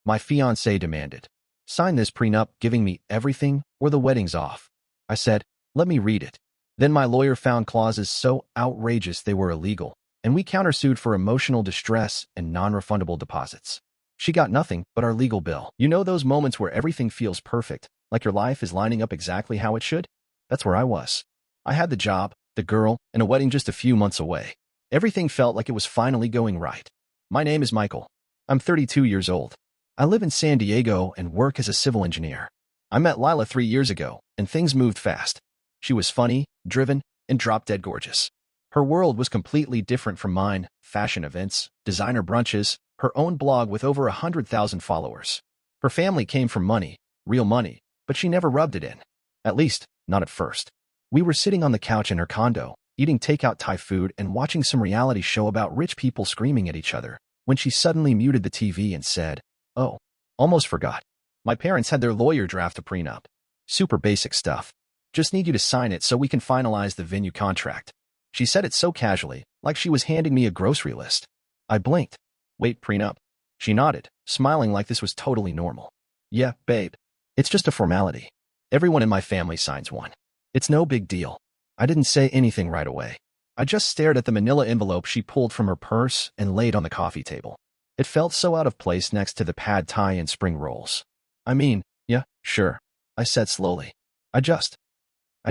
My fiancé demanded. Sign this prenup giving me everything or the wedding's off. I said, let me read it. Then my lawyer found clauses so outrageous they were illegal, and we countersued for emotional distress and non-refundable deposits. She got nothing but our legal bill. You know those moments where everything feels perfect, like your life is lining up exactly how it should? That's where I was. I had the job, the girl, and a wedding just a few months away. Everything felt like it was finally going right. My name is Michael. I'm 32 years old. I live in San Diego and work as a civil engineer. I met Lila 3 years ago, and things moved fast. She was funny, driven, and drop-dead gorgeous. Her world was completely different from mine: fashion events, designer brunches, her own blog with over 100,000 followers. Her family came from money, real money, but she never rubbed it in. At least, not at first. We were sitting on the couch in her condo, eating takeout Thai food and watching some reality show about rich people screaming at each other, when she suddenly muted the TV and said, "Oh, almost forgot. My parents had their lawyer draft a prenup. Super basic stuff. Just need you to sign it so we can finalize the venue contract." She said it so casually, like she was handing me a grocery list. I blinked. Wait, prenup? She nodded, smiling like this was totally normal. Yeah, babe. It's just a formality. Everyone in my family signs one. It's no big deal. I didn't say anything right away. I just stared at the manila envelope she pulled from her purse and laid on the coffee table. It felt so out of place next to the pad thai and spring rolls. I mean, yeah, sure, I said slowly. I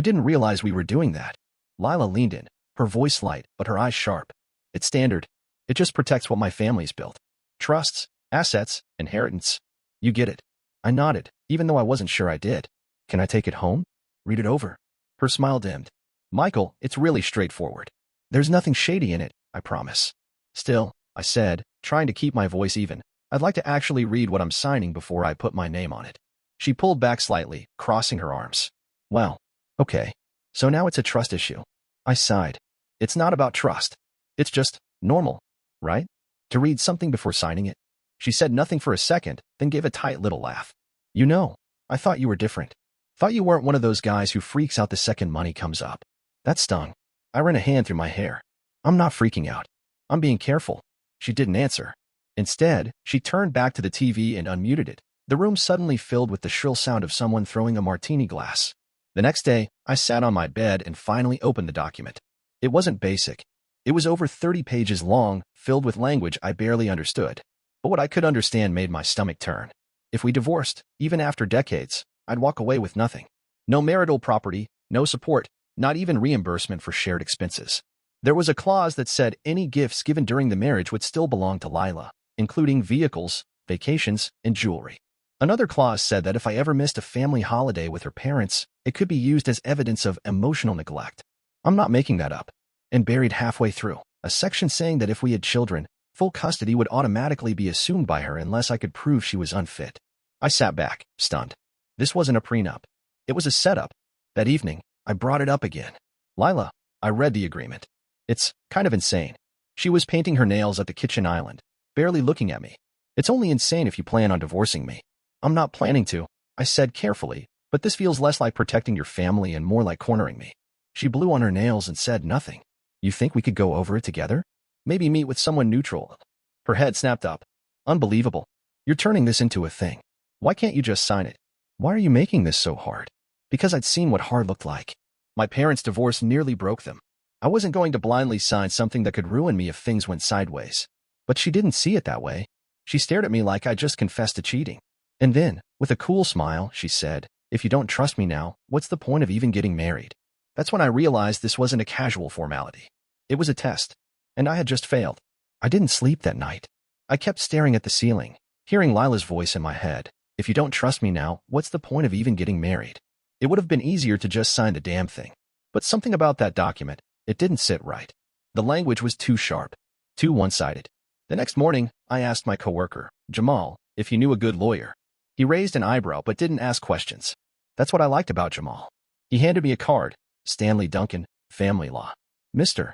didn't realize we were doing that. Lila leaned in, her voice light, but her eyes sharp. It's standard. It just protects what my family's built. Trusts, assets, inheritance. You get it. I nodded, even though I wasn't sure I did. Can I take it home? Read it over. Her smile dimmed. Michael, it's really straightforward. There's nothing shady in it, I promise. Still, I said, trying to keep my voice even, I'd like to actually read what I'm signing before I put my name on it. She pulled back slightly, crossing her arms. Well, okay. So now it's a trust issue. I sighed. It's not about trust. It's just normal, right? To read something before signing it. She said nothing for a second, then gave a tight little laugh. You know, I thought you were different. Thought you weren't one of those guys who freaks out the second money comes up. That stung. I ran a hand through my hair. I'm not freaking out. I'm being careful. She didn't answer. Instead, she turned back to the TV and unmuted it. The room suddenly filled with the shrill sound of someone throwing a martini glass. The next day, I sat on my bed and finally opened the document. It wasn't basic. It was over 30 pages long, filled with language I barely understood. But what I could understand made my stomach turn. If we divorced, even after decades, I'd walk away with nothing. No marital property, no support, not even reimbursement for shared expenses. There was a clause that said any gifts given during the marriage would still belong to Lila, including vehicles, vacations, and jewelry. Another clause said that if I ever missed a family holiday with her parents, it could be used as evidence of emotional neglect. I'm not making that up. And buried halfway through, a section saying that if we had children, full custody would automatically be assumed by her unless I could prove she was unfit. I sat back, stunned. This wasn't a prenup. It was a setup. That evening, I brought it up again. Lila, I read the agreement. It's kind of insane. She was painting her nails at the kitchen island, barely looking at me. It's only insane if you plan on divorcing me. I'm not planning to, I said carefully, but this feels less like protecting your family and more like cornering me. She blew on her nails and said nothing. You think we could go over it together? Maybe meet with someone neutral. Her head snapped up. Unbelievable. You're turning this into a thing. Why can't you just sign it? Why are you making this so hard? Because I'd seen what hard looked like. My parents' divorce nearly broke them. I wasn't going to blindly sign something that could ruin me if things went sideways. But she didn't see it that way. She stared at me like I just confessed to cheating. And then, with a cool smile, she said, if you don't trust me now, what's the point of even getting married? That's when I realized this wasn't a casual formality. It was a test. And I had just failed. I didn't sleep that night. I kept staring at the ceiling, hearing Lila's voice in my head. If you don't trust me now, what's the point of even getting married? It would have been easier to just sign the damn thing. But something about that document, it didn't sit right. The language was too sharp, too one-sided. The next morning, I asked my coworker, Jamal, if he knew a good lawyer. He raised an eyebrow but didn't ask questions. That's what I liked about Jamal. He handed me a card. Stanley Duncan, Family Law. Mr.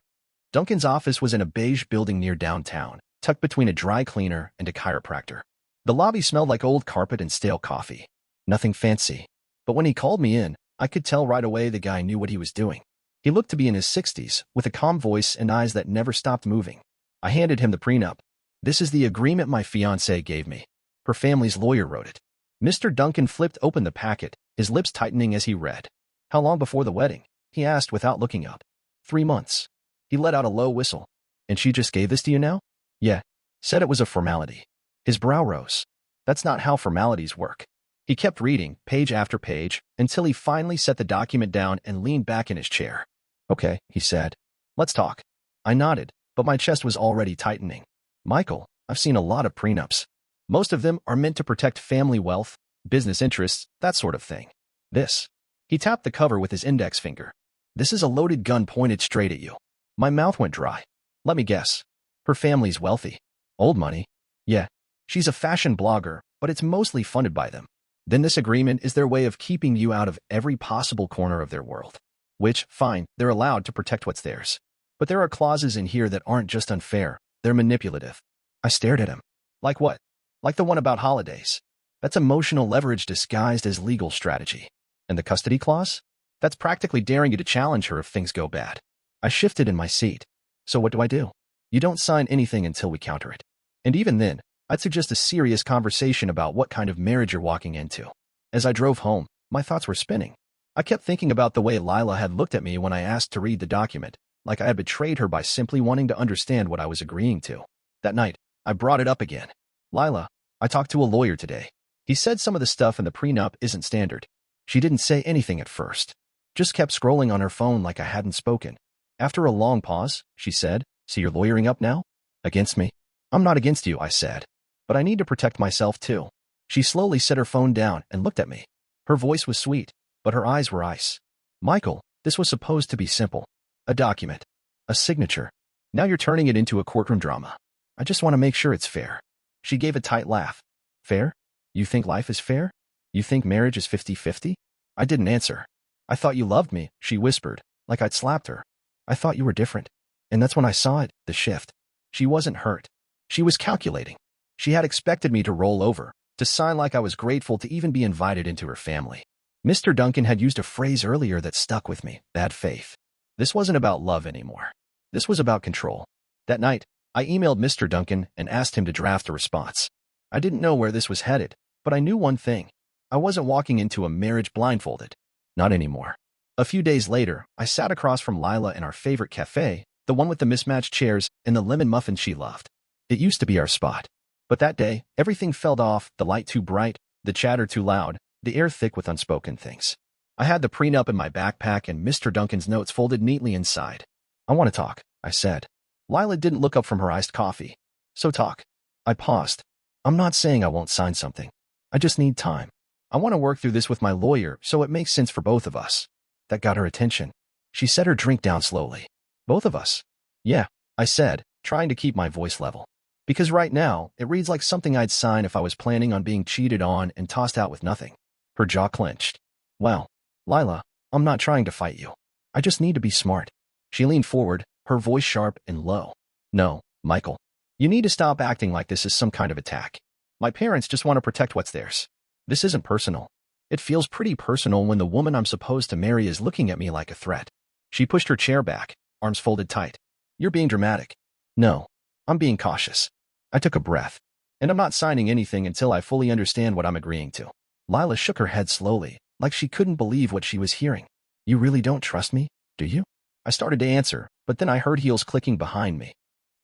Duncan's office was in a beige building near downtown, tucked between a dry cleaner and a chiropractor. The lobby smelled like old carpet and stale coffee. Nothing fancy. But when he called me in, I could tell right away the guy knew what he was doing. He looked to be in his 60s, with a calm voice and eyes that never stopped moving. I handed him the prenup. This is the agreement my fiancée gave me. Her family's lawyer wrote it. Mr. Duncan flipped open the packet, his lips tightening as he read. How long before the wedding? He asked without looking up. 3 months. He let out a low whistle. And she just gave this to you now? Yeah. Said it was a formality. His brow rose. That's not how formalities work. He kept reading, page after page, until he finally set the document down and leaned back in his chair. Okay, he said. Let's talk. I nodded, but my chest was already tightening. Michael, I've seen a lot of prenups. Most of them are meant to protect family wealth, business interests, that sort of thing. This. He tapped the cover with his index finger. This is a loaded gun pointed straight at you. My mouth went dry. Let me guess. Her family's wealthy. Old money. Yeah. She's a fashion blogger, but it's mostly funded by them. Then this agreement is their way of keeping you out of every possible corner of their world. Which, fine, they're allowed to protect what's theirs. But there are clauses in here that aren't just unfair, they're manipulative. I stared at him. Like what? Like the one about holidays. That's emotional leverage disguised as legal strategy. And the custody clause? That's practically daring you to challenge her if things go bad. I shifted in my seat. So what do? You don't sign anything until we counter it. And even then, I'd suggest a serious conversation about what kind of marriage you're walking into. As I drove home, my thoughts were spinning. I kept thinking about the way Lila had looked at me when I asked to read the document, like I had betrayed her by simply wanting to understand what I was agreeing to. That night, I brought it up again. Lila, I talked to a lawyer today. He said some of the stuff in the prenup isn't standard. She didn't say anything at first. Just kept scrolling on her phone like I hadn't spoken. After a long pause, she said, So you're lawyering up now? Against me? I'm not against you, I said. But I need to protect myself too. She slowly set her phone down and looked at me. Her voice was sweet, but her eyes were ice. Michael, this was supposed to be simple. A document. A signature. Now you're turning it into a courtroom drama. I just want to make sure it's fair. She gave a tight laugh. Fair? You think life is fair? You think marriage is 50-50? I didn't answer. I thought you loved me, she whispered, like I'd slapped her. I thought you were different. And that's when I saw it, the shift. She wasn't hurt. She was calculating. She had expected me to roll over, to sign like I was grateful to even be invited into her family. Mr. Duncan had used a phrase earlier that stuck with me, bad faith. This wasn't about love anymore. This was about control. That night, I emailed Mr. Duncan and asked him to draft a response. I didn't know where this was headed, but I knew one thing. I wasn't walking into a marriage blindfolded. Not anymore. A few days later, I sat across from Lila in our favorite cafe, the one with the mismatched chairs and the lemon muffins she loved. It used to be our spot. But that day, everything felt off, the light too bright, the chatter too loud, the air thick with unspoken things. I had the prenup in my backpack and Mr. Duncan's notes folded neatly inside. I want to talk, I said. Lila didn't look up from her iced coffee. So talk. I paused. I'm not saying I won't sign something. I just need time. I want to work through this with my lawyer so it makes sense for both of us. That got her attention. She set her drink down slowly. Both of us? Yeah, I said, trying to keep my voice level. Because right now, it reads like something I'd sign if I was planning on being cheated on and tossed out with nothing. Her jaw clenched. Well, Lila, I'm not trying to fight you. I just need to be smart. She leaned forward, her voice sharp and low. No, Michael. You need to stop acting like this is some kind of attack. My parents just want to protect what's theirs. This isn't personal. It feels pretty personal when the woman I'm supposed to marry is looking at me like a threat. She pushed her chair back, arms folded tight. You're being dramatic. No, I'm being cautious. I took a breath. And I'm not signing anything until I fully understand what I'm agreeing to. Lila shook her head slowly, like she couldn't believe what she was hearing. You really don't trust me, do you? I started to answer, but then I heard heels clicking behind me.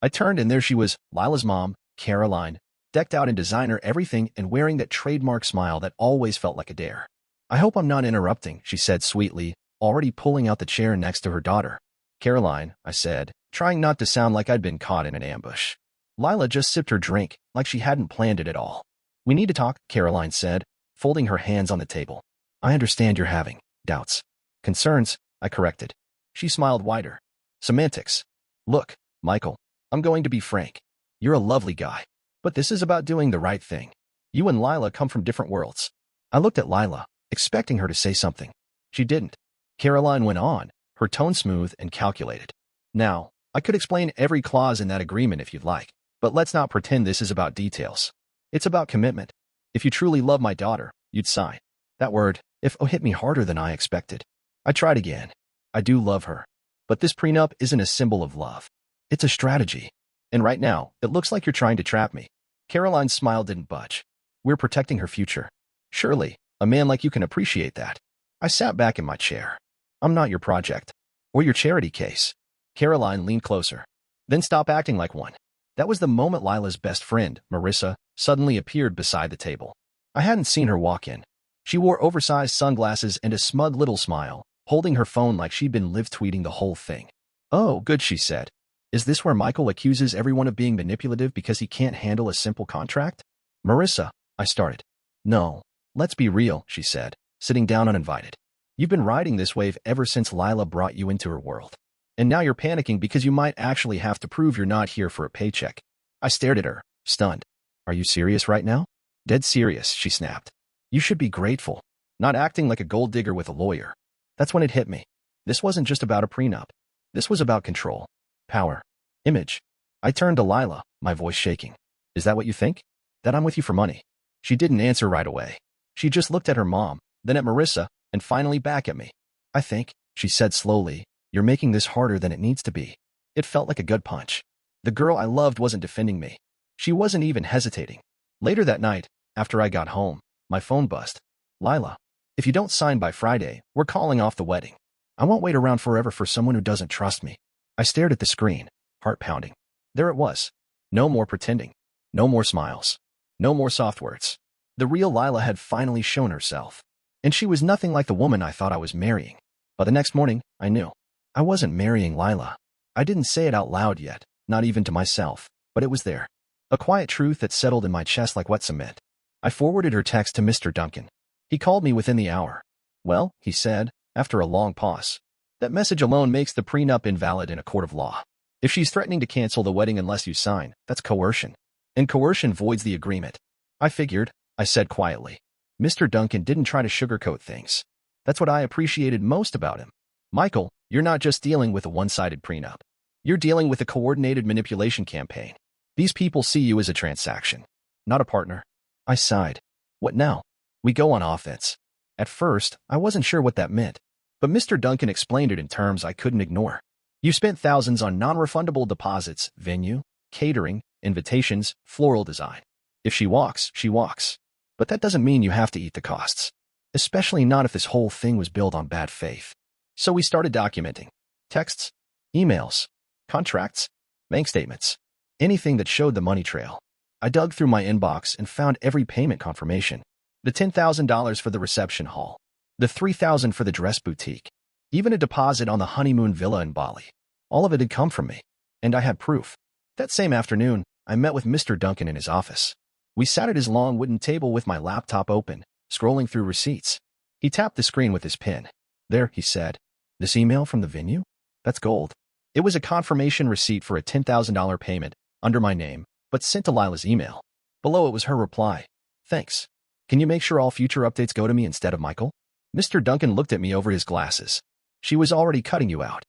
I turned and there she was, Lila's mom, Caroline, decked out in designer everything and wearing that trademark smile that always felt like a dare. I hope I'm not interrupting, she said sweetly, already pulling out the chair next to her daughter. Caroline, I said, trying not to sound like I'd been caught in an ambush. Lila just sipped her drink, like she hadn't planned it at all. We need to talk, Caroline said, folding her hands on the table. I understand you're having doubts. Concerns, I corrected. She smiled wider. Semantics. Look, Michael, I'm going to be frank. You're a lovely guy. But this is about doing the right thing. You and Lila come from different worlds. I looked at Lila, expecting her to say something. She didn't. Caroline went on, her tone smooth and calculated. Now, I could explain every clause in that agreement if you'd like, but let's not pretend this is about details. It's about commitment. If you truly love my daughter, you'd sign. That word, if hit me harder than I expected. I tried again. I do love her. But this prenup isn't a symbol of love. It's a strategy. And right now, it looks like you're trying to trap me. Caroline's smile didn't budge. We're protecting her future. Surely, a man like you can appreciate that. I sat back in my chair. I'm not your project. Or your charity case. Caroline leaned closer. Then stop acting like one. That was the moment Lila's best friend, Marissa, suddenly appeared beside the table. I hadn't seen her walk in. She wore oversized sunglasses and a smug little smile, holding her phone like she'd been live tweeting the whole thing. "Oh, good," she said. "Is this where Michael accuses everyone of being manipulative because he can't handle a simple contract?" "Marissa," I started. "No, let's be real," she said, sitting down uninvited. "You've been riding this wave ever since Lila brought you into her world. And now you're panicking because you might actually have to prove you're not here for a paycheck." I stared at her, stunned. "Are you serious right now?" "Dead serious," she snapped. "You should be grateful. Not acting like a gold digger with a lawyer." That's when it hit me. This wasn't just about a prenup. This was about control, power, image. I turned to Lila, my voice shaking. "Is that what you think? That I'm with you for money?" She didn't answer right away. She just looked at her mom, then at Marissa, and finally back at me. "I think," she said slowly, "you're making this harder than it needs to be." It felt like a gut punch. The girl I loved wasn't defending me. She wasn't even hesitating. Later that night, after I got home, my phone buzzed. "Lila, if you don't sign by Friday, we're calling off the wedding. I won't wait around forever for someone who doesn't trust me." I stared at the screen, heart pounding. There it was. No more pretending. No more smiles. No more soft words. The real Lila had finally shown herself. And she was nothing like the woman I thought I was marrying. But the next morning, I knew. I wasn't marrying Lila. I didn't say it out loud yet, not even to myself, but it was there. A quiet truth that settled in my chest like wet cement. I forwarded her text to Mr. Duncan. He called me within the hour. "Well," he said, after a long pause, "that message alone makes the prenup invalid in a court of law. If she's threatening to cancel the wedding unless you sign, that's coercion. And coercion voids the agreement." "I figured," I said quietly. Mr. Duncan didn't try to sugarcoat things. That's what I appreciated most about him. "Michael, you're not just dealing with a one-sided prenup. You're dealing with a coordinated manipulation campaign. These people see you as a transaction, not a partner." I sighed. What now? We go on offense. At first, I wasn't sure what that meant, but Mr. Duncan explained it in terms I couldn't ignore. "You spent thousands on non-refundable deposits, venue, catering, invitations, floral design. If she walks, she walks. But that doesn't mean you have to eat the costs. Especially not if this whole thing was built on bad faith." So we started documenting. Texts, emails, contracts, bank statements. Anything that showed the money trail. I dug through my inbox and found every payment confirmation. The $10,000 for the reception hall. The $3,000 for the dress boutique. Even a deposit on the honeymoon villa in Bali. All of it had come from me. And I had proof. That same afternoon, I met with Mr. Duncan in his office. We sat at his long wooden table with my laptop open, scrolling through receipts. He tapped the screen with his pen. "There," he said. "This email from the venue? That's gold." It was a confirmation receipt for a $10,000 payment, under my name, but sent to Lila's email. Below it was her reply. "Thanks. Can you make sure all future updates go to me instead of Michael?" Mr. Duncan looked at me over his glasses. "She was already cutting you out.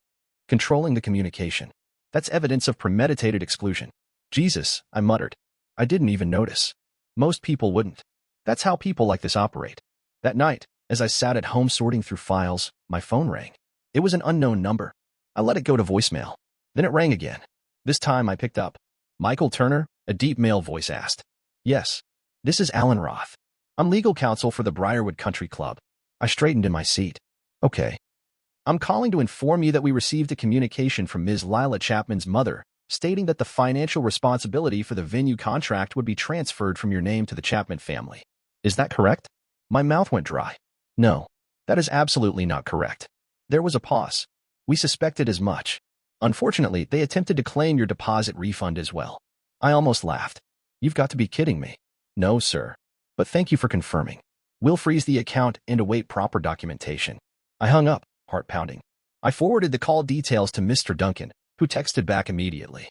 Controlling the communication. That's evidence of premeditated exclusion." "Jesus," I muttered. "I didn't even notice. Most people wouldn't. That's how people like this operate." That night, as I sat at home sorting through files, my phone rang. It was an unknown number. I let it go to voicemail. Then it rang again. This time I picked up. "Michael Turner?" a deep male voice asked. "Yes. This is Alan Roth. I'm legal counsel for the Briarwood Country Club." I straightened in my seat. "Okay. I'm calling to inform you that we received a communication from Ms. Lila Chapman's mother, stating that the financial responsibility for the venue contract would be transferred from your name to the Chapman family. Is that correct?" My mouth went dry. "No, that is absolutely not correct." There was a pause. "We suspected as much. Unfortunately, they attempted to claim your deposit refund as well." I almost laughed. "You've got to be kidding me." "No, sir. But thank you for confirming. We'll freeze the account and await proper documentation." I hung up, heart pounding. I forwarded the call details to Mr. Duncan, who texted back immediately.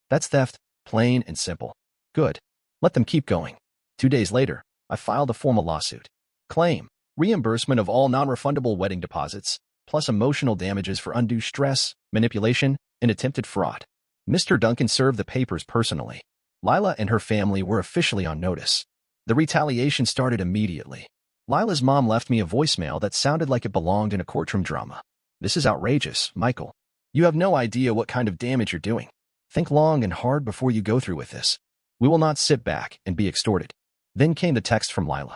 "That's theft, plain and simple." "Good. Let them keep going." 2 days later, I filed a formal lawsuit. Claim: reimbursement of all non-refundable wedding deposits, plus emotional damages for undue stress, manipulation, and attempted fraud. Mr. Duncan served the papers personally. Lila and her family were officially on notice. The retaliation started immediately. Lila's mom left me a voicemail that sounded like it belonged in a courtroom drama. "This is outrageous, Michael. You have no idea what kind of damage you're doing. Think long and hard before you go through with this. We will not sit back and be extorted. Then came the text from Lila.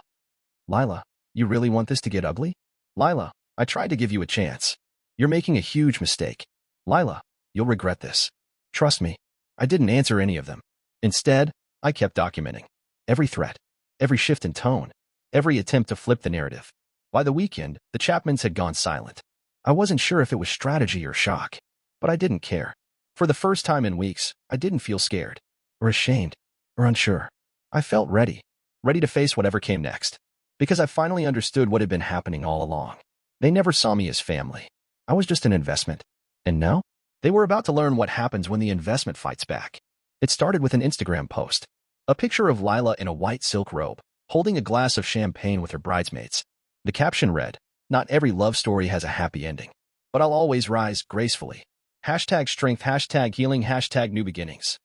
Lila, you really want this to get ugly? Lila, I tried to give you a chance. You're making a huge mistake. Lila, you'll regret this. Trust me. I didn't answer any of them. Instead, I kept documenting every threat, every shift in tone, every attempt to flip the narrative. By the weekend, the Chapmans had gone silent. I wasn't sure if it was strategy or shock, but I didn't care. For the first time in weeks, I didn't feel scared, or ashamed, or unsure. I felt ready to face whatever came next, because I finally understood what had been happening all along. They never saw me as family. I was just an investment. And now, they were about to learn what happens when the investment fights back. It started with an Instagram post. A picture of Lila in a white silk robe, holding a glass of champagne with her bridesmaids. The caption read, "Not every love story has a happy ending, but I'll always rise gracefully. Hashtag strength, hashtag healing, hashtag new beginnings."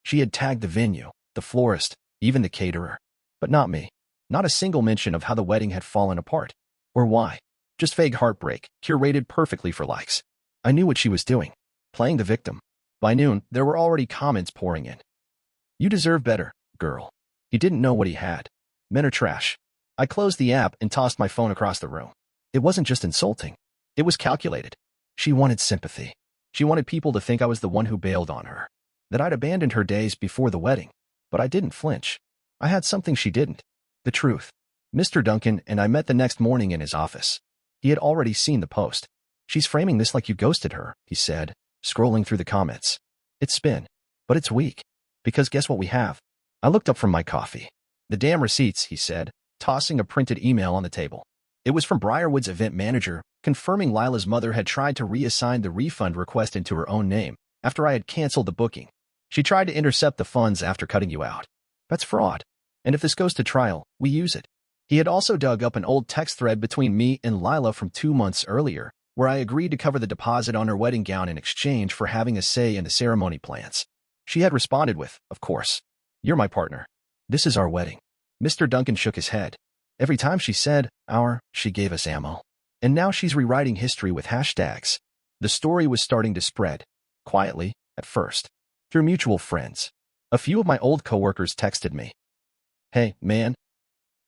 She had tagged the venue, the florist, even the caterer. But not me. Not a single mention of how the wedding had fallen apart. Or why. Just vague heartbreak, curated perfectly for likes. I knew what she was doing. Playing the victim. By noon, there were already comments pouring in. "You deserve better, girl." He didn't know what he had. Men are trash. I closed the app and tossed my phone across the room. It wasn't just insulting. It was calculated. She wanted sympathy. She wanted people to think I was the one who bailed on her. That I'd abandoned her days before the wedding. But I didn't flinch. I had something she didn't. The truth. Mr. Duncan and I met the next morning in his office. He had already seen the post. "She's framing this like you ghosted her," he said, scrolling through the comments. "It's spin. But it's weak. Because guess what we have?" I looked up from my coffee. "The damn receipts," he said, tossing a printed email on the table. It was from Briarwood's event manager, confirming Lila's mother had tried to reassign the refund request into her own name after I had canceled the booking. "She tried to intercept the funds after cutting you out. That's fraud. And if this goes to trial, we use it." He had also dug up an old text thread between me and Lila from 2 months earlier, where I agreed to cover the deposit on her wedding gown in exchange for having a say in the ceremony plans. She had responded with, "Of course. You're my partner. This is our wedding." Mr. Duncan shook his head. Every time she said, "our," she gave us ammo. And now she's rewriting history with hashtags. The story was starting to spread. Quietly, at first. Through mutual friends. A few of my old coworkers texted me. "Hey, man.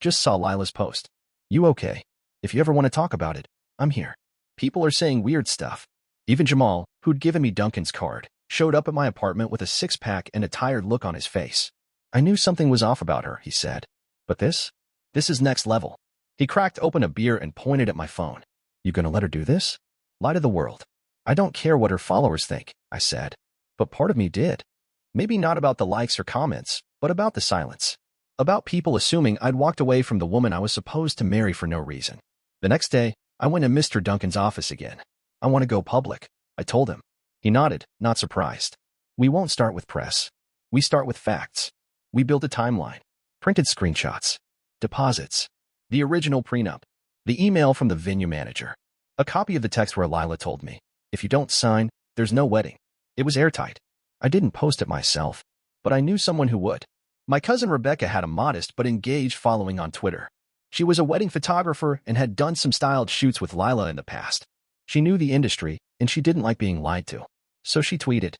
Just saw Lila's post. You okay? If you ever want to talk about it, I'm here." People are saying weird stuff. Even Jamal, who'd given me Duncan's card, showed up at my apartment with a six-pack and a tired look on his face. "I knew something was off about her," he said. "But this is next level." He cracked open a beer and pointed at my phone. "You gonna let her do this?" "Lie to the world." "I don't care what her followers think," I said. But part of me did. Maybe not about the likes or comments, but about the silence. About people assuming I'd walked away from the woman I was supposed to marry for no reason. The next day, I went to Mr. Duncan's office again. "I want to go public," I told him. He nodded, not surprised. "We won't start with press. We start with facts." We built a timeline. Printed screenshots. Deposits. The original prenup. The email from the venue manager. A copy of the text where Lila told me, "If you don't sign, there's no wedding." It was airtight. I didn't post it myself, but I knew someone who would. My cousin Rebecca had a modest but engaged following on Twitter. She was a wedding photographer and had done some styled shoots with Lila in the past. She knew the industry, and she didn't like being lied to. So she tweeted,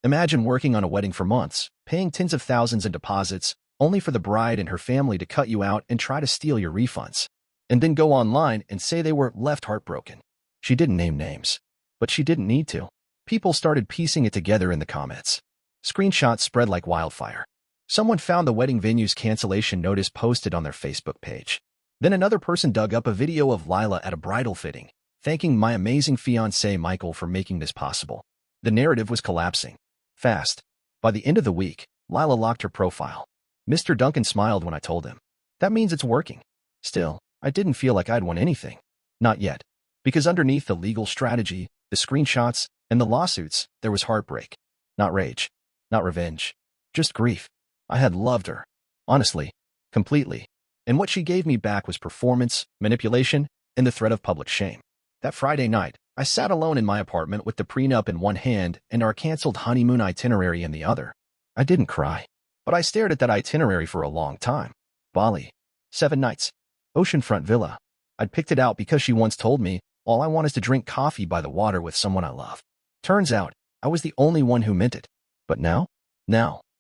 "Imagine working on a wedding for months, paying tens of thousands in deposits, only for the bride and her family to cut you out and try to steal your refunds. And then go online and say they were left heartbroken." She didn't name names. But she didn't need to. People started piecing it together in the comments. Screenshots spread like wildfire. Someone found the wedding venue's cancellation notice posted on their Facebook page. Then another person dug up a video of Lila at a bridal fitting, thanking my amazing fiancé Michael for making this possible. The narrative was collapsing. Fast. By the end of the week, Lila locked her profile. Mr. Duncan smiled when I told him. That means it's working. Still, I didn't feel like I'd won anything. Not yet. Because underneath the legal strategy, the screenshots, and the lawsuits, there was heartbreak. Not rage. Not revenge. Just grief. I had loved her. Honestly. Completely. And what she gave me back was performance, manipulation, and the threat of public shame. That Friday night, I sat alone in my apartment with the prenup in one hand and our canceled honeymoon itinerary in the other. I didn't cry. But I stared at that itinerary for a long time. Bali. 7 nights. Oceanfront villa. I'd picked it out because she once told me, all I want is to drink coffee by the water with someone I love. Turns out, I was the only one who meant it. But now,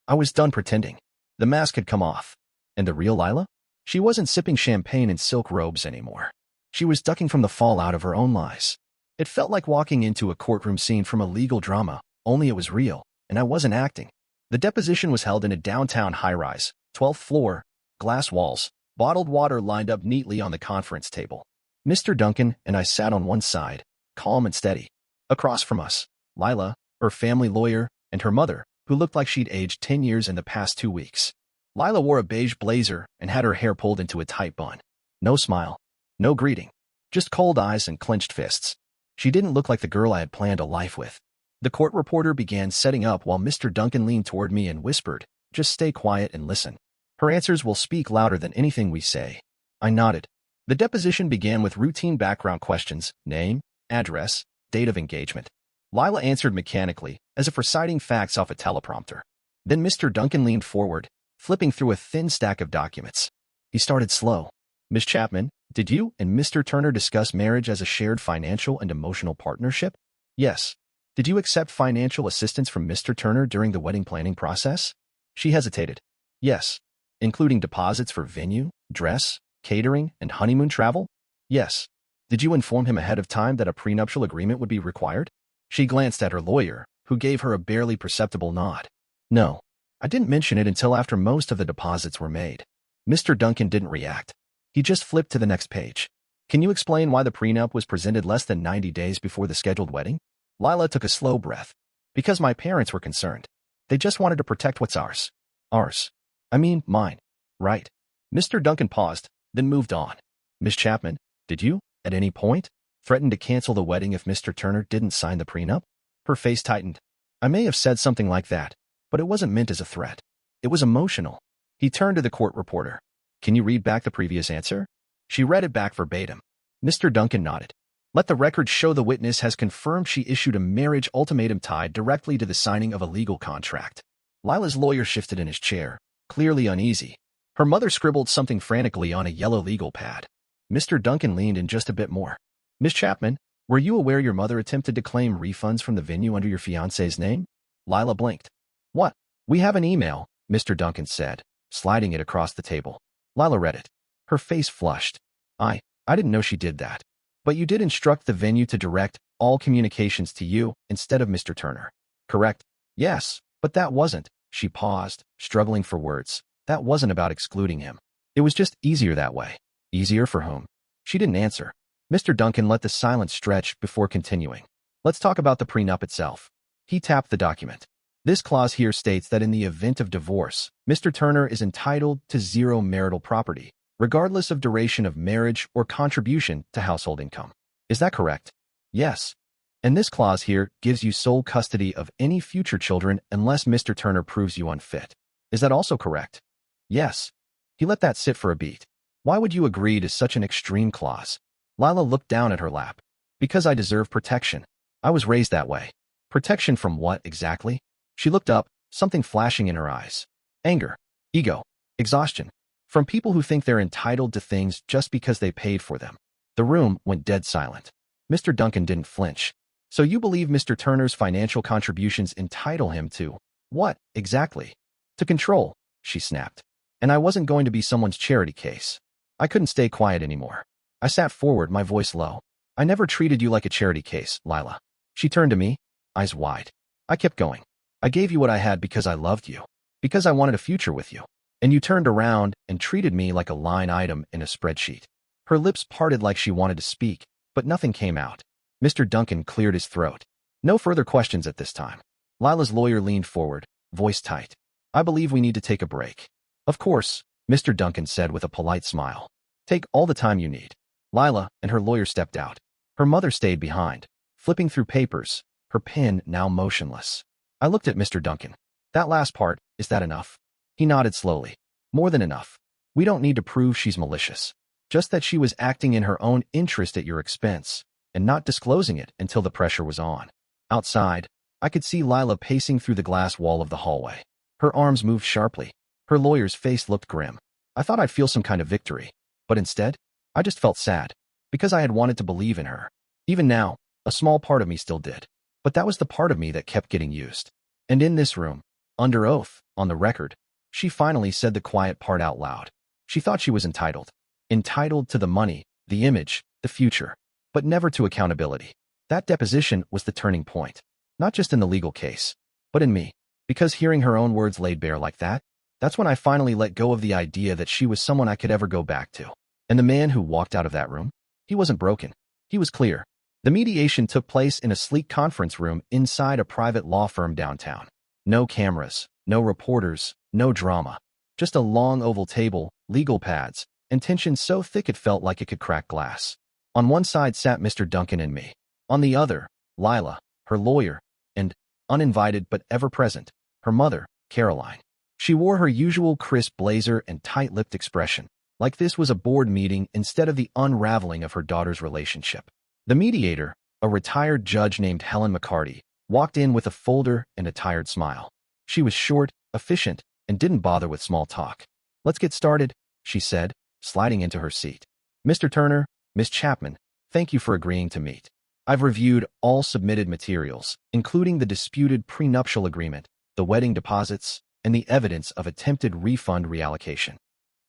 I was done pretending. The mask had come off. And the real Lila? She wasn't sipping champagne in silk robes anymore. She was ducking from the fallout of her own lies. It felt like walking into a courtroom scene from a legal drama, only it was real, and I wasn't acting. The deposition was held in a downtown high-rise, 12th floor, glass walls, bottled water lined up neatly on the conference table. Mr. Duncan and I sat on one side, calm and steady. Across from us, Lila, her family lawyer, and her mother, who looked like she'd aged 10 years in the past 2 weeks. Lila wore a beige blazer and had her hair pulled into a tight bun. No smile, no greeting, just cold eyes and clenched fists. She didn't look like the girl I had planned a life with. The court reporter began setting up while Mr. Duncan leaned toward me and whispered, "Just stay quiet and listen. Her answers will speak louder than anything we say." I nodded. The deposition began with routine background questions: name, address, date of engagement. Lila answered mechanically, as if reciting facts off a teleprompter. Then Mr. Duncan leaned forward, flipping through a thin stack of documents. He started slow. "Ms. Chapman, did you and Mr. Turner discuss marriage as a shared financial and emotional partnership?" "Yes." "Did you accept financial assistance from Mr. Turner during the wedding planning process?" She hesitated. "Yes." "Including deposits for venue, dress, catering, and honeymoon travel?" "Yes." "Did you inform him ahead of time that a prenuptial agreement would be required?" She glanced at her lawyer, who gave her a barely perceptible nod. "No. I didn't mention it until after most of the deposits were made." Mr. Duncan didn't react. He just flipped to the next page. "Can you explain why the prenup was presented less than 90 days before the scheduled wedding?" Lila took a slow breath. "Because my parents were concerned. They just wanted to protect what's ours." "Ours? I mean, mine. Right." Mr. Duncan paused, then moved on. "Miss Chapman, did you, at any point, threaten to cancel the wedding if Mr. Turner didn't sign the prenup?" Her face tightened. "I may have said something like that, but it wasn't meant as a threat. It was emotional." He turned to the court reporter. "Can you read back the previous answer?" She read it back verbatim. Mr. Duncan nodded. "Let the record show the witness has confirmed she issued a marriage ultimatum tied directly to the signing of a legal contract." Lila's lawyer shifted in his chair, clearly uneasy. Her mother scribbled something frantically on a yellow legal pad. Mr. Duncan leaned in just a bit more. "Miss Chapman, were you aware your mother attempted to claim refunds from the venue under your fiancé's name?" Lila blinked. "What? We have an email," Mr. Duncan said, sliding it across the table. Lila read it. Her face flushed. I didn't know she did that. But you did instruct the venue to direct all communications to you instead of Mr. Turner. Correct?" "Yes, but that wasn't." She paused, struggling for words. "That wasn't about excluding him. It was just easier that way." "Easier for whom?" She didn't answer. Mr. Duncan let the silence stretch before continuing. "Let's talk about the prenup itself." He tapped the document. "This clause here states that in the event of divorce, Mr. Turner is entitled to zero marital property, regardless of duration of marriage or contribution to household income. Is that correct?" "Yes." "And this clause here gives you sole custody of any future children unless Mr. Turner proves you unfit. Is that also correct?" "Yes." He let that sit for a beat. "Why would you agree to such an extreme clause?" Lila looked down at her lap. "Because I deserve protection. I was raised that way." "Protection from what, exactly?" She looked up, something flashing in her eyes. "Anger, ego, exhaustion. From people who think they're entitled to things just because they paid for them." The room went dead silent. Mr. Duncan didn't flinch. "So you believe Mr. Turner's financial contributions entitle him to what, exactly?" "To control," she snapped. "And I wasn't going to be someone's charity case." I couldn't stay quiet anymore. I sat forward, my voice low. "I never treated you like a charity case, Lila." She turned to me, eyes wide. I kept going. "I gave you what I had because I loved you, because I wanted a future with you. And you turned around and treated me like a line item in a spreadsheet." Her lips parted like she wanted to speak, but nothing came out. Mr. Duncan cleared his throat. "No further questions at this time." Lila's lawyer leaned forward, voice tight. "I believe we need to take a break." "Of course," Mr. Duncan said with a polite smile. "Take all the time you need." Lila and her lawyer stepped out. Her mother stayed behind, flipping through papers, her pen now motionless. I looked at Mr. Duncan. "That last part, is that enough?" He nodded slowly. "More than enough. We don't need to prove she's malicious. Just that she was acting in her own interest at your expense, and not disclosing it until the pressure was on." Outside, I could see Lila pacing through the glass wall of the hallway. Her arms moved sharply. Her lawyer's face looked grim. I thought I'd feel some kind of victory, but instead, I just felt sad, because I had wanted to believe in her. Even now, a small part of me still did. But that was the part of me that kept getting used. And in this room, under oath, on the record, She finally said the quiet part out loud. She thought she was entitled. Entitled to the money, the image, the future, but never to accountability. That deposition was the turning point. Not just in the legal case, but in me. Because hearing her own words laid bare like that, that's when I finally let go of the idea that she was someone I could ever go back to. And the man who walked out of that room, he wasn't broken. He was clear. The mediation took place in a sleek conference room inside a private law firm downtown. No cameras, no reporters, no drama. Just a long oval table, legal pads, and tension so thick it felt like it could crack glass. On one side sat Mr. Duncan and me. On the other, Lila, her lawyer, and, uninvited but ever-present, her mother, Caroline. She wore her usual crisp blazer and tight-lipped expression, like this was a board meeting instead of the unraveling of her daughter's relationship. The mediator, a retired judge named Helen McCarty, walked in with a folder and a tired smile. She was short, efficient, and didn't bother with small talk. "Let's get started," she said, sliding into her seat. "Mr. Turner, Miss Chapman, thank you for agreeing to meet. I've reviewed all submitted materials, including the disputed prenuptial agreement, the wedding deposits, and the evidence of attempted refund reallocation."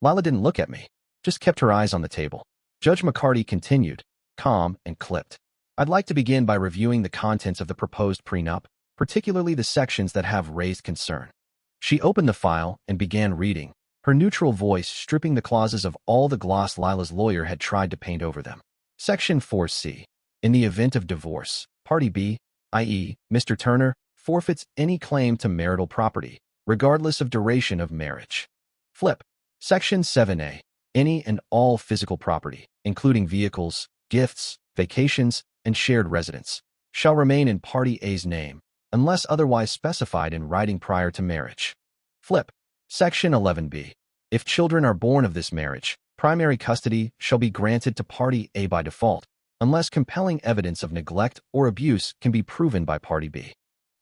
Lila didn't look at me, just kept her eyes on the table. Judge McCarty continued, calm and clipped. "I'd like to begin by reviewing the contents of the proposed prenup, particularly the sections that have raised concern." She opened the file and began reading, her neutral voice stripping the clauses of all the gloss Lila's lawyer had tried to paint over them. Section 4C. In the event of divorce, Party B, i.e., Mr. Turner, forfeits any claim to marital property, regardless of duration of marriage. Flip. Section 7A. Any and all physical property, including vehicles, gifts, vacations, and shared residence, shall remain in Party A's name, unless otherwise specified in writing prior to marriage. Flip. Section 11B. If children are born of this marriage, primary custody shall be granted to Party A by default, unless compelling evidence of neglect or abuse can be proven by Party B.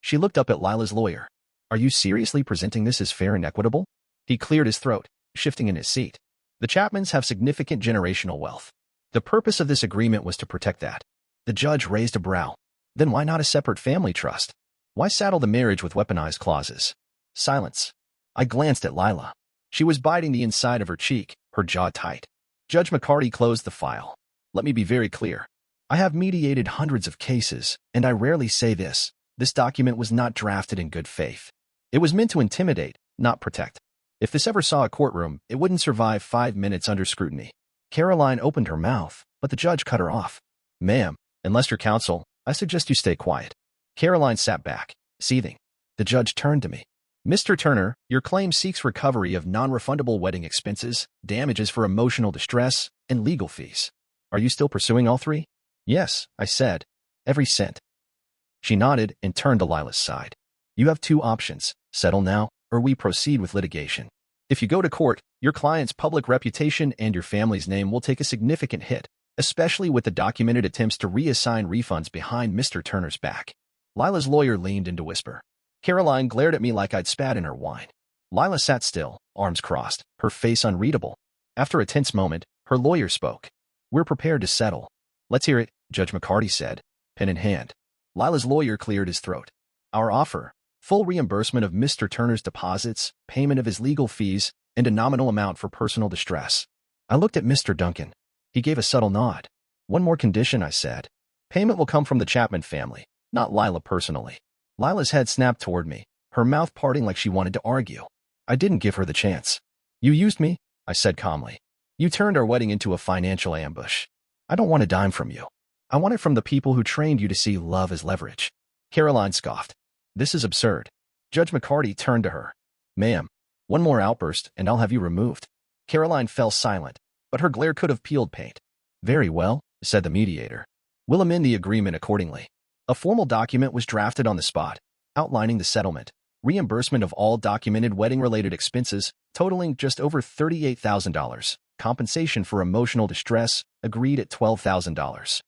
She looked up at Lila's lawyer. "Are you seriously presenting this as fair and equitable?" He cleared his throat, shifting in his seat. "The Chapmans have significant generational wealth. The purpose of this agreement was to protect that." The judge raised a brow. "Then why not a separate family trust? Why saddle the marriage with weaponized clauses?" Silence. I glanced at Lila. She was biting the inside of her cheek, her jaw tight. Judge McCarty closed the file. "Let me be very clear. I have mediated hundreds of cases, and I rarely say this. This document was not drafted in good faith. It was meant to intimidate, not protect. If this ever saw a courtroom, it wouldn't survive 5 minutes under scrutiny." Caroline opened her mouth, but the judge cut her off. "Ma'am, unless you're counsel, I suggest you stay quiet." Caroline sat back, seething. The judge turned to me. "Mr. Turner, your claim seeks recovery of non-refundable wedding expenses, damages for emotional distress, and legal fees. Are you still pursuing all three?" "Yes," I said. "Every cent." She nodded and turned to Lila's side. "You have two options: settle now, or we proceed with litigation. If you go to court, your client's public reputation and your family's name will take a significant hit, especially with the documented attempts to reassign refunds behind Mr. Turner's back." Lila's lawyer leaned in to whisper. Caroline glared at me like I'd spat in her wine. Lila sat still, arms crossed, her face unreadable. After a tense moment, her lawyer spoke. "We're prepared to settle." "Let's hear it," Judge McCarty said, pen in hand. Lila's lawyer cleared his throat. "Our offer: full reimbursement of Mr. Turner's deposits, payment of his legal fees, and a nominal amount for personal distress." I looked at Mr. Duncan. He gave a subtle nod. "One more condition," I said. "Payment will come from the Chapman family, not Lila personally." Lila's head snapped toward me, her mouth parting like she wanted to argue. I didn't give her the chance. "You used me," I said calmly. "You turned our wedding into a financial ambush. I don't want a dime from you. I want it from the people who trained you to see love as leverage." Caroline scoffed. "This is absurd." Judge McCarty turned to her. "Ma'am, one more outburst and I'll have you removed." Caroline fell silent, but her glare could have peeled paint. "Very well," said the mediator. "We'll amend the agreement accordingly." A formal document was drafted on the spot, outlining the settlement: reimbursement of all documented wedding-related expenses, totaling just over $38,000, compensation for emotional distress, agreed at $12,000,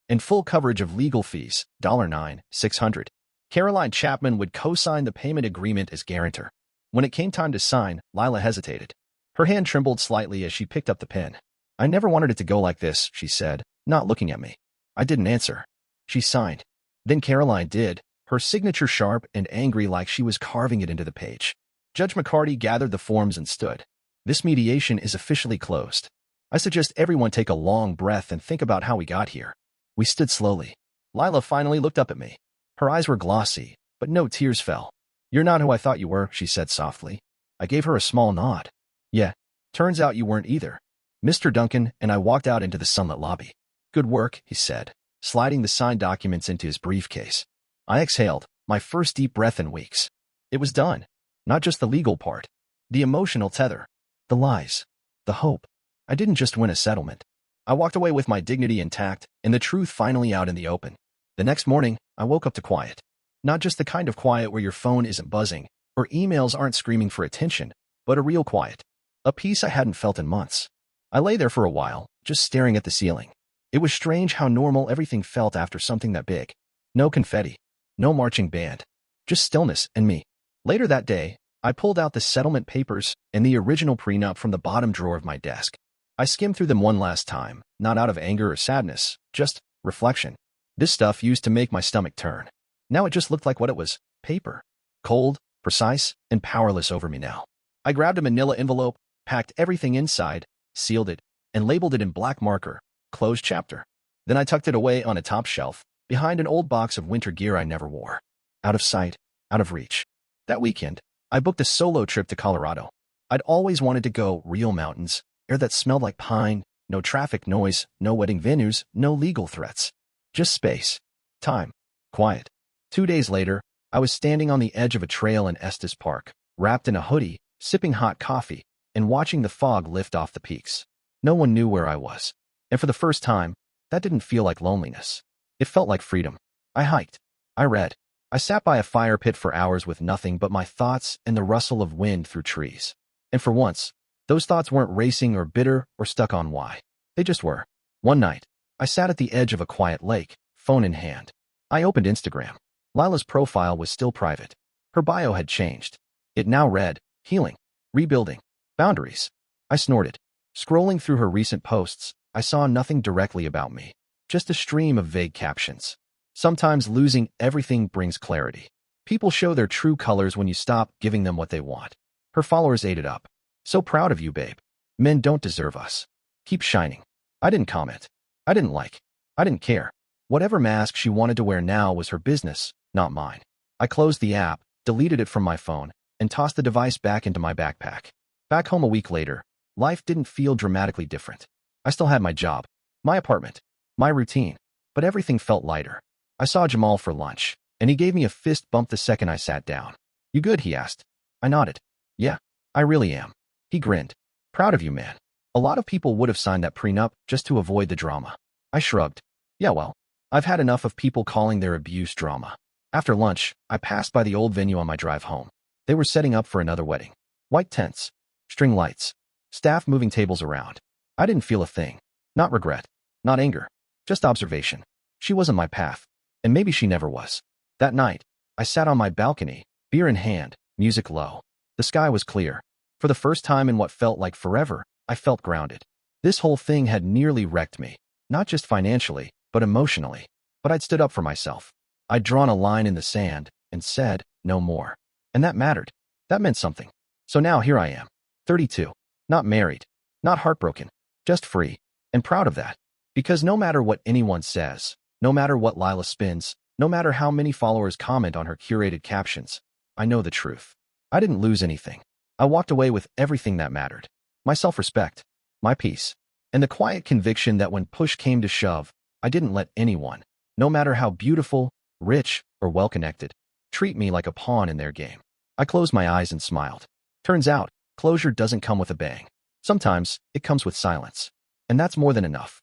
and full coverage of legal fees, $9,600. Caroline Chapman would co-sign the payment agreement as guarantor. When it came time to sign, Lila hesitated. Her hand trembled slightly as she picked up the pen. "I never wanted it to go like this," she said, not looking at me. I didn't answer. She signed. Then Caroline did, her signature sharp and angry like she was carving it into the page. Judge McCarty gathered the forms and stood. This mediation is officially closed. I suggest everyone take a long breath and think about how we got here. We stood slowly. Lila finally looked up at me. Her eyes were glossy, but no tears fell. You're not who I thought you were, she said softly. I gave her a small nod. Yeah, turns out you weren't either. Mr. Duncan and I walked out into the sunlit lobby. Good work, he said, sliding the signed documents into his briefcase. I exhaled, my first deep breath in weeks. It was done. Not just the legal part. The emotional tether. The lies. The hope. I didn't just win a settlement. I walked away with my dignity intact and the truth finally out in the open. The next morning, I woke up to quiet. Not just the kind of quiet where your phone isn't buzzing or emails aren't screaming for attention, but a real quiet. A peace I hadn't felt in months. I lay there for a while, just staring at the ceiling. It was strange how normal everything felt after something that big. No confetti. No marching band. Just stillness and me. Later that day, I pulled out the settlement papers and the original prenup from the bottom drawer of my desk. I skimmed through them one last time, not out of anger or sadness, just reflection. This stuff used to make my stomach turn. Now it just looked like what it was, paper. Cold, precise, and powerless over me now. I grabbed a manila envelope, packed everything inside, sealed it, and labeled it in black marker, closed chapter. Then I tucked it away on a top shelf, behind an old box of winter gear I never wore. Out of sight, out of reach. That weekend, I booked a solo trip to Colorado. I'd always wanted to go real mountains, air that smelled like pine, no traffic noise, no wedding venues, no legal threats. Just space. Time. Quiet. 2 days later, I was standing on the edge of a trail in Estes Park, wrapped in a hoodie, sipping hot coffee, and watching the fog lift off the peaks. No one knew where I was. And for the first time, that didn't feel like loneliness. It felt like freedom. I hiked. I read. I sat by a fire pit for hours with nothing but my thoughts and the rustle of wind through trees. And for once, those thoughts weren't racing or bitter or stuck on why. They just were. One night, I sat at the edge of a quiet lake, phone in hand. I opened Instagram. Lila's profile was still private. Her bio had changed. It now read, healing, rebuilding, boundaries. I snorted. Scrolling through her recent posts, I saw nothing directly about me. Just a stream of vague captions. Sometimes losing everything brings clarity. People show their true colors when you stop giving them what they want. Her followers ate it up. So proud of you, babe. Men don't deserve us. Keep shining. I didn't comment. I didn't like. I didn't care. Whatever mask she wanted to wear now was her business, not mine. I closed the app, deleted it from my phone, and tossed the device back into my backpack. Back home a week later, life didn't feel dramatically different. I still had my job, my apartment, my routine, but everything felt lighter. I saw Jamal for lunch, and he gave me a fist bump the second I sat down. You good? He asked. I nodded. Yeah, I really am. He grinned. Proud of you, man. A lot of people would have signed that prenup just to avoid the drama. I shrugged. Yeah, well, I've had enough of people calling their abuse drama. After lunch, I passed by the old venue on my drive home. They were setting up for another wedding. White tents, string lights, staff moving tables around. I didn't feel a thing. Not regret, not anger, just observation. She wasn't my path, and maybe she never was. That night, I sat on my balcony, beer in hand, music low. The sky was clear. For the first time in what felt like forever, I felt grounded. This whole thing had nearly wrecked me, not just financially, but emotionally. But I'd stood up for myself. I'd drawn a line in the sand and said, no more. And that mattered. That meant something. So now here I am, 32, not married, not heartbroken, just free, and proud of that. Because no matter what anyone says, no matter what Lila spins, no matter how many followers comment on her curated captions, I know the truth. I didn't lose anything. I walked away with everything that mattered. My self-respect, my peace, and the quiet conviction that when push came to shove, I didn't let anyone, no matter how beautiful, rich, or well-connected, treat me like a pawn in their game. I closed my eyes and smiled. Turns out, closure doesn't come with a bang. Sometimes, it comes with silence. And that's more than enough.